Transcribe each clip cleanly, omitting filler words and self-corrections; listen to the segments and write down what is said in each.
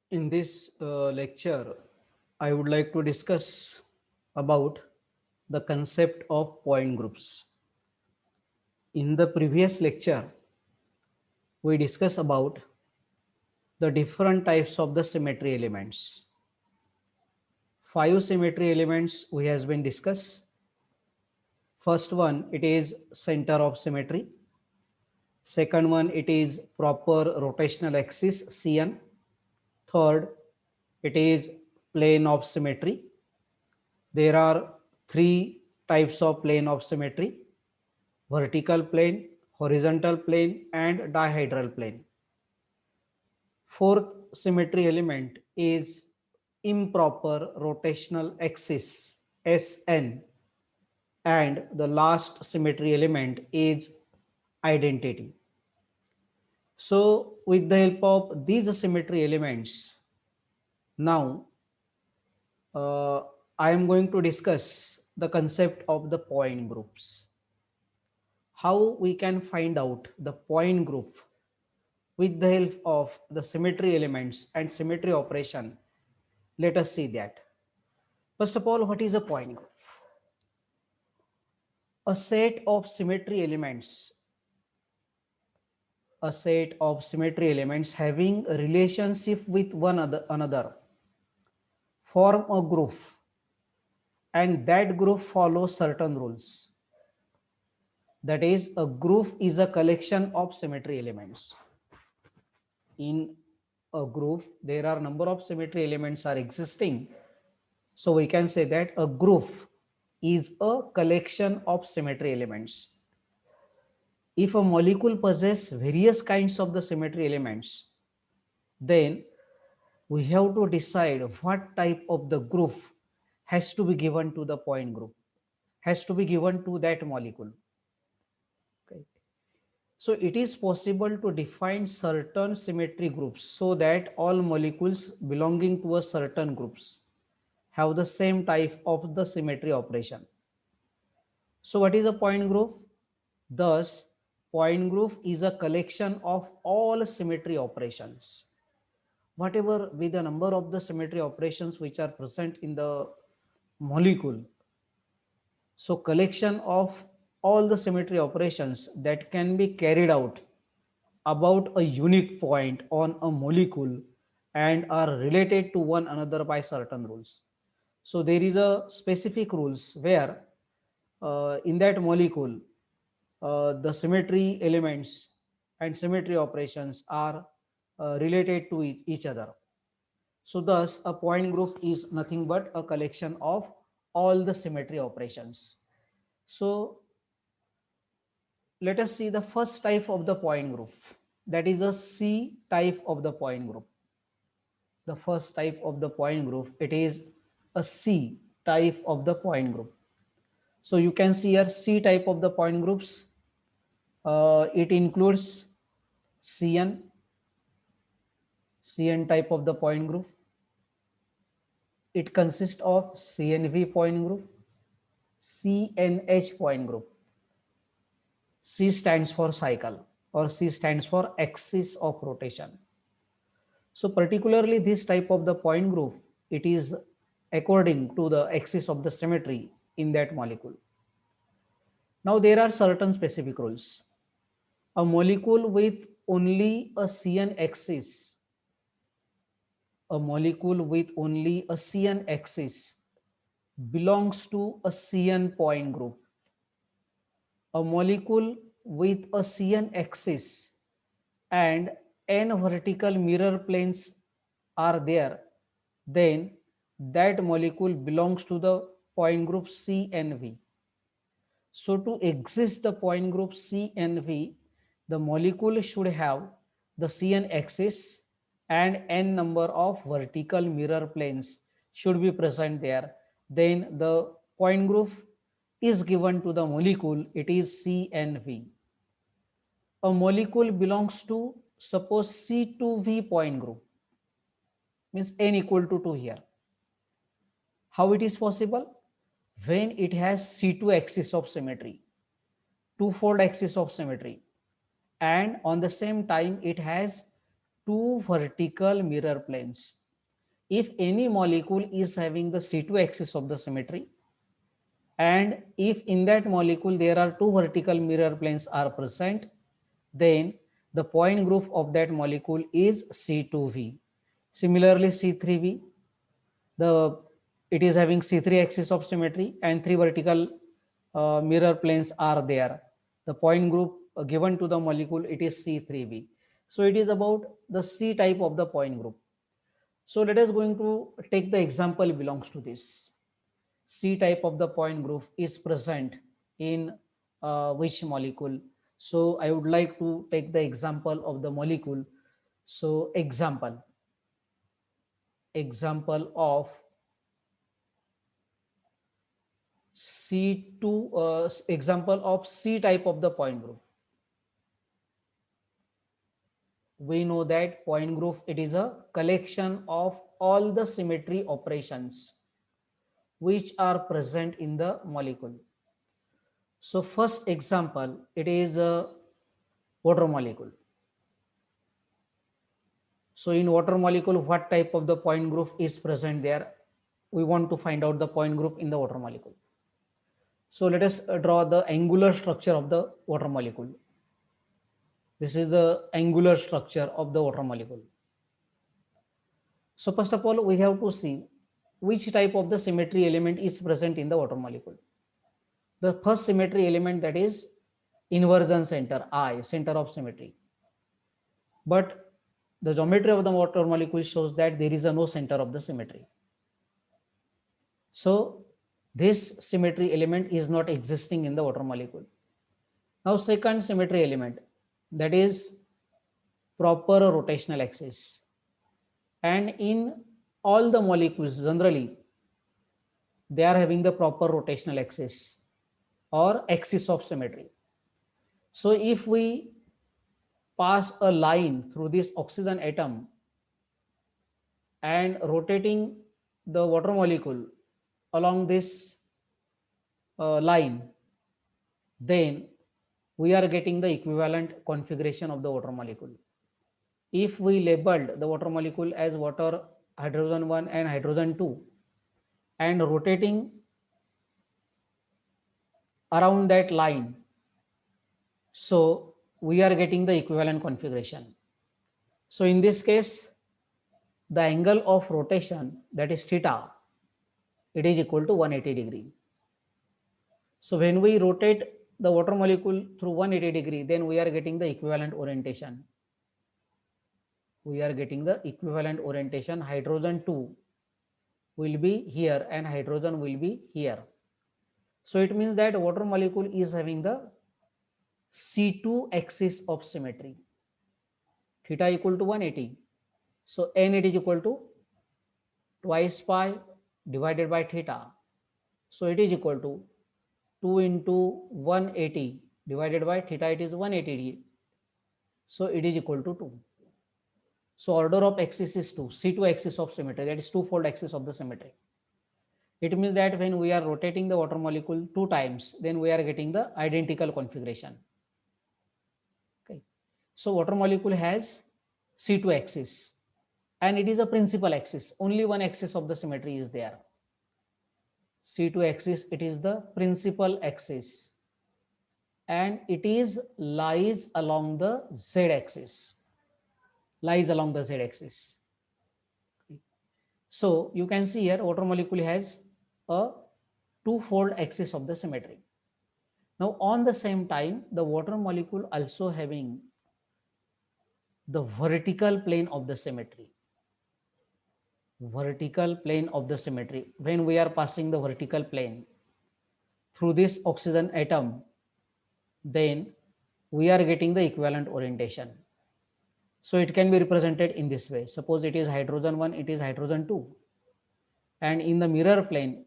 In this lecture, I would like to discuss about the concept of point groups. In the previous lecture, we discussed about the different types of the symmetry elements. Five symmetry elements we has been discussed. First one, it is center of symmetry. Second one, it is proper rotational axis CN. Third, it is plane of symmetry. There are three types of plane of symmetry: vertical plane, horizontal plane, and dihedral plane. Fourth symmetry element is improper rotational axis SN, and the last symmetry element is identity. So with the help of these symmetry elements, now uh, I am going to discuss the concept of the point groups. How we can find out the point group with the help of the symmetry elements and symmetry operation. Let us see that. First of all, what is a point group? A set of symmetry elements, a set of symmetry elements having a relationship with another form a group, and that group follows certain rules. That is, a group is a collection of symmetry elements. In a group, there are number of symmetry elements are existing. So we can say that a group is a collection of symmetry elements. If a molecule possesses various kinds of the symmetry elements, then we have to decide what type of the group has to be given to the point group, has to be given to that molecule. Okay. So it is possible to define certain symmetry groups so that all molecules belonging to a certain groups have the same type of the symmetry operation. So what is a point group? Thus, point group is a collection of all symmetry operations. Whatever be the number of the symmetry operations which are present in the molecule. So collection of all the symmetry operations that can be carried out about a unique point on a molecule and are related to one another by certain rules. So there is a specific rules where in that molecule the symmetry elements and symmetry operations are related to each other. So thus a point group is nothing but a collection of all the symmetry operations. So let us see the first type of the point group, that is a C type of the point group. The first type of the point group, it is a C type of the point group. So you can see here C type of the point groups. It includes CN, CN type of the point group. It consists of CNV point group, CNH point group. C stands for cycle or C stands for axis of rotation. So particularly this type of the point group, it is according to the axis of the symmetry in that molecule. Now there are certain specific rules. A molecule with only a CN axis, a molecule with only a CN axis belongs to a CN point group. A molecule with a CN axis and n vertical mirror planes are there, then that molecule belongs to the point group CNV. So to exist the point group CNV, the molecule should have the CN axis and n number of vertical mirror planes should be present there. Then the point group is given to the molecule, it is CNV. A molecule belongs to, suppose, C2V point group, means n equal to 2 here. How it is possible? When it has C2 axis of symmetry, twofold axis of symmetry, and on the same time it has two vertical mirror planes. If any molecule is having the C2 axis of the symmetry, and if in that molecule there are two vertical mirror planes are present, then the point group of that molecule is C2V. Similarly, C3V, the it is having C3 axis of symmetry and three vertical mirror planes are there. The point group given to the molecule, it is C3V. So it is about the C type of the point group. So let us going to take the example belongs to this. C type of the point group is present in which molecule. So I would like to take the example of the molecule. So example of C2, example of C type of the point group. We know that point group, it is a collection of all the symmetry operations which are present in the molecule. So first example, it is a water molecule. So in water molecule, what type of the point group is present there? We want to find out the point group in the water molecule. So let us draw the angular structure of the water molecule. This is the angular structure of the water molecule. So first of all, we have to see which type of the symmetry element is present in the water molecule. The first symmetry element, that is inversion center, I, center of symmetry. But the geometry of the water molecule shows that there is no center of the symmetry. So this symmetry element is not existing in the water molecule. Now second symmetry element, that is proper rotational axis. And in all the molecules generally, they are having the proper rotational axis or axis of symmetry. So if we pass a line through this oxygen atom and rotating the water molecule along this line, then we are getting the equivalent configuration of the water molecule. If we labeled the water molecule as water hydrogen 1 and hydrogen 2 and rotating around that line, so we are getting the equivalent configuration. So in this case, the angle of rotation, that is theta, it is equal to 180 degree. So when we rotate the water molecule through 180 degree, then we are getting the equivalent orientation. We are getting the equivalent orientation. Hydrogen 2 will be here and hydrogen will be here. So it means that water molecule is having the C2 axis of symmetry. Theta equal to 180. So n, it is equal to twice pi divided by theta. So it is equal to 2 into 180 divided by theta, it is 180. So it is equal to 2. So order of axis is 2, C2 axis of symmetry, that is twofold axis of the symmetry. It means that when we are rotating the water molecule 2 times, then we are getting the identical configuration. Okay. So water molecule has C2 axis and it is a principal axis. Only one axis of the symmetry is there. C2 axis, it is the principal axis and it is lies along the Z axis. Lies along the Z axis. So you can see here water molecule has a twofold axis of the symmetry. Now on the same time, the water molecule also having the vertical plane of the symmetry. Vertical plane of the symmetry. When we are passing the vertical plane through this oxygen atom, then we are getting the equivalent orientation. So it can be represented in this way. Suppose it is hydrogen 1, it is hydrogen 2. And in the mirror plane,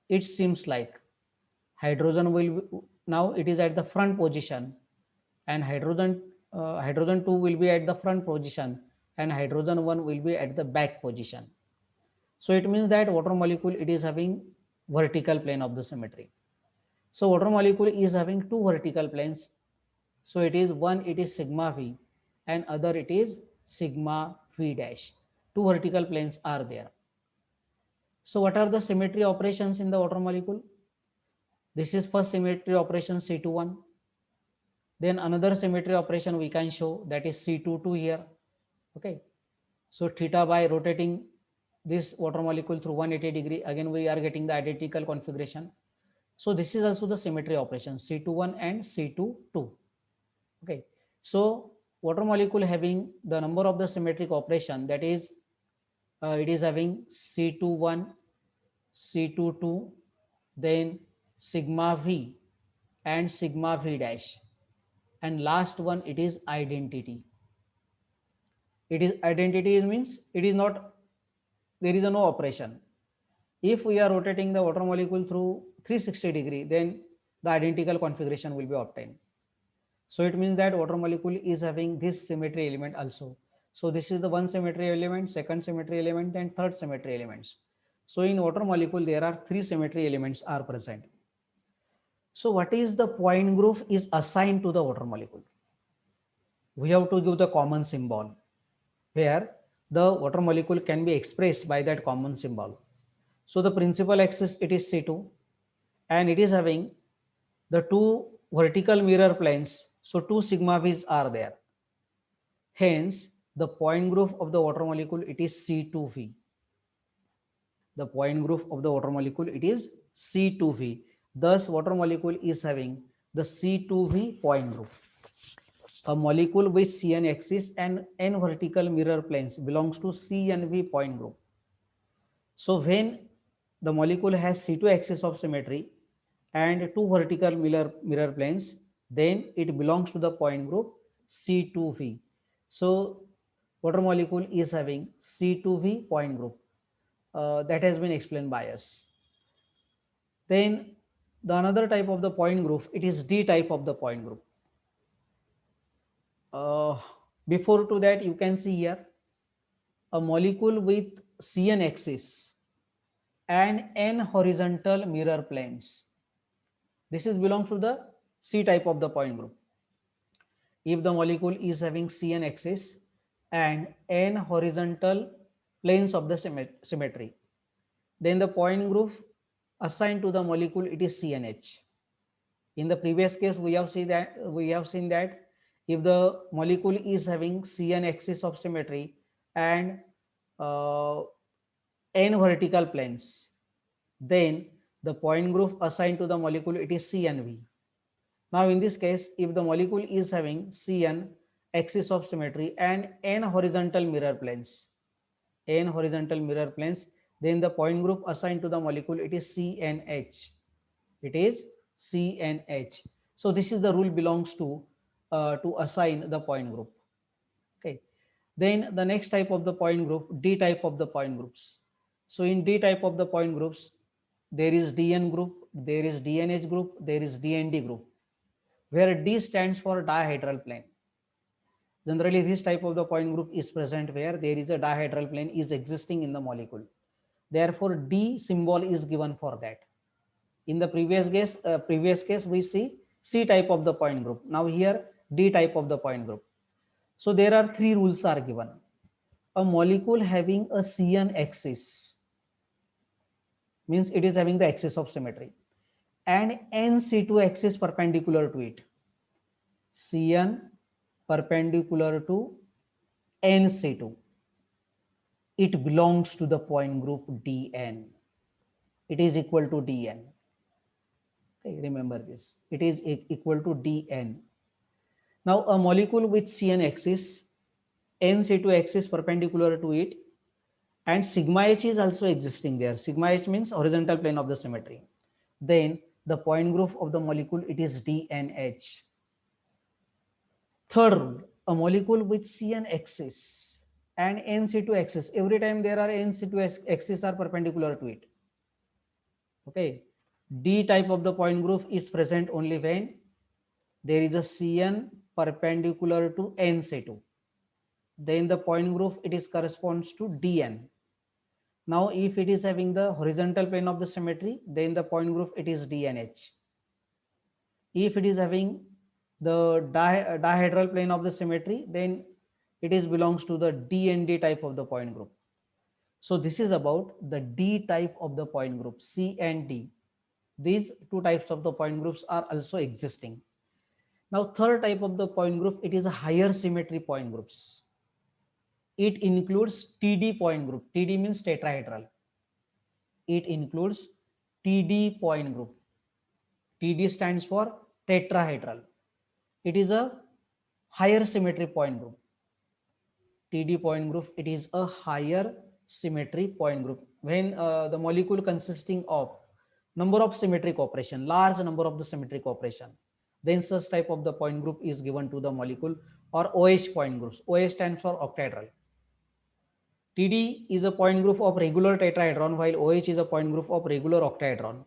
it seems like hydrogen will be, now it is at the front position and hydrogen 2 will be at the front position and hydrogen 1 will be at the back position. So it means that water molecule, it is having vertical plane of the symmetry. So water molecule is having two vertical planes. So it is one, it is sigma v and other it is sigma v dash. Two vertical planes are there. So what are the symmetry operations in the water molecule? This is first symmetry operation C21. Then another symmetry operation we can show, that is C22 here. Okay. So theta by rotating this water molecule through 180 degree, again we are getting the identical configuration. So this is also the symmetry operation C21 and C22. Okay. So water molecule having the number of the symmetric operation, that is it is having C21, C22, then sigma v and sigma v dash, and last one it is identity. It is identity means it is not, there is a no operation. If we are rotating the water molecule through 360 degree, then the identical configuration will be obtained. So it means that water molecule is having this symmetry element also. So this is the one symmetry element, second symmetry element, and third symmetry elements. So in water molecule there are three symmetry elements are present. So what is the point group is assigned to the water molecule? We have to give the common symbol, where the water molecule can be expressed by that common symbol. So the principal axis, it is C2, and it is having the two vertical mirror planes. So two sigma v's are there. Hence, the point group of the water molecule, it is C2V. The point group of the water molecule, it is C2V. Thus, water molecule is having the C2V point group. A molecule with CN axis and N vertical mirror planes belongs to CNV point group. So when the molecule has C2 axis of symmetry and two vertical mirror planes, then it belongs to the point group C2V. So water molecule is having C2V point group. That has been explained by us. Then the another type of the point group, it is D type of the point group. Before to that, you can see here a molecule with CN axis and N horizontal mirror planes. This is belongs to the C type of the point group. If the molecule is having CN axis and N horizontal planes of the symmetry, then the point group assigned to the molecule, it is CNH. In the previous case, we have seen that if the molecule is having CN axis of symmetry and N vertical planes, then the point group assigned to the molecule, it is CNV. Now in this case, if the molecule is having CN axis of symmetry and N horizontal mirror planes, then the point group assigned to the molecule, it is CNH. It is CNH. So this is the rule belongs to assign the point group. Okay. Then the next type of the point group, D type of the point groups. So in D type of the point groups, there is DN group, there is DNH group, there is DND group, where D stands for dihedral plane. Generally, this type of the point group is present where there is a dihedral plane is existing in the molecule. Therefore, D symbol is given for that. In the previous case, we see C type of the point group. Now here, D type of the point group. So there are three rules are given. A molecule having a CN axis means it is having the axis of symmetry and NC2 axis perpendicular to it. CN perpendicular to NC2. It belongs to the point group DN. It is equal to DN. Okay, remember this. It is equal to DN. Now a molecule with CN axis, NC2 axis perpendicular to it, and sigma h is also existing there. Sigma h means horizontal plane of the symmetry. Then the point group of the molecule, it is DNH. Third rule, a molecule with CN axis and NC2 axis, every time there are NC2 axis are perpendicular to it. Okay, D type of the point group is present only when there is a CN perpendicular to NC2. Then the point group, it is corresponds to DN. Now if it is having the horizontal plane of the symmetry, then the point group, it is DNH. If it is having the dihedral plane of the symmetry, then it is belongs to the D and D type of the point group. So this is about the D type of the point group, C and D. These two types of the point groups are also existing. Now third type of the point group, it is a higher symmetry point groups. It includes TD point group. TD means tetrahedral. It includes TD point group. TD stands for tetrahedral. It is a higher symmetry point group. TD point group, it is a higher symmetry point group. When the molecule consisting of number of symmetric operation, large number of the symmetric operation, then such type of the point group is given to the molecule, or OH point groups. OH stands for octahedral. TD is a point group of regular tetrahedron, while OH is a point group of regular octahedron.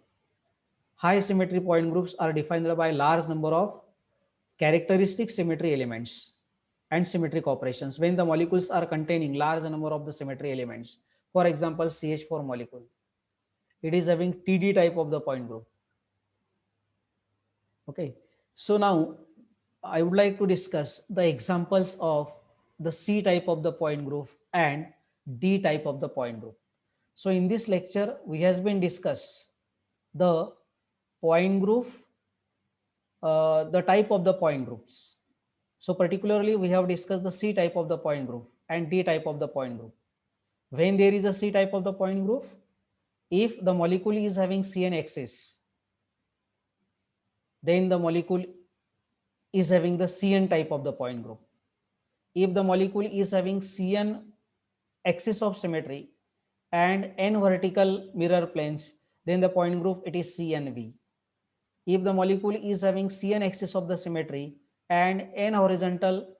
High symmetry point groups are defined by large number of characteristic symmetry elements and symmetric operations when the molecules are containing large number of the symmetry elements. For example, CH4 molecule, it is having TD type of the point group. Okay, so now I would like to discuss the examples of the C type of the point group and D type of the point group. So in this lecture, we has been discussed the point group, the type of the point groups. So particularly we have discussed the C type of the point group and D type of the point group. When there is a C type of the point group, if the molecule is having CN axis, then the molecule is having the CN type of the point group. If the molecule is having CN axis of symmetry and N vertical mirror planes, then the point group, it is CNV. If the molecule is having CN axis of the symmetry and N horizontal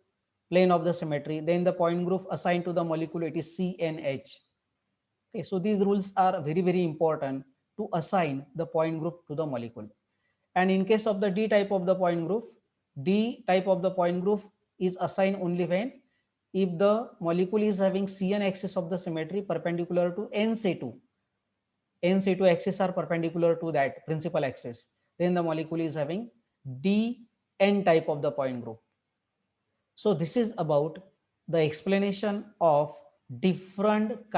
plane of the symmetry, then the point group assigned to the molecule, it is CNH. Okay, so these rules are very, very important to assign the point group to the molecule. And in case of the D type of the point group, D type of the point group is assigned only when if the molecule is having CN axis of the symmetry perpendicular to NC2. NC2 axis are perpendicular to that principal axis. Then the molecule is having DN type of the point group. So this is about the explanation of different kinds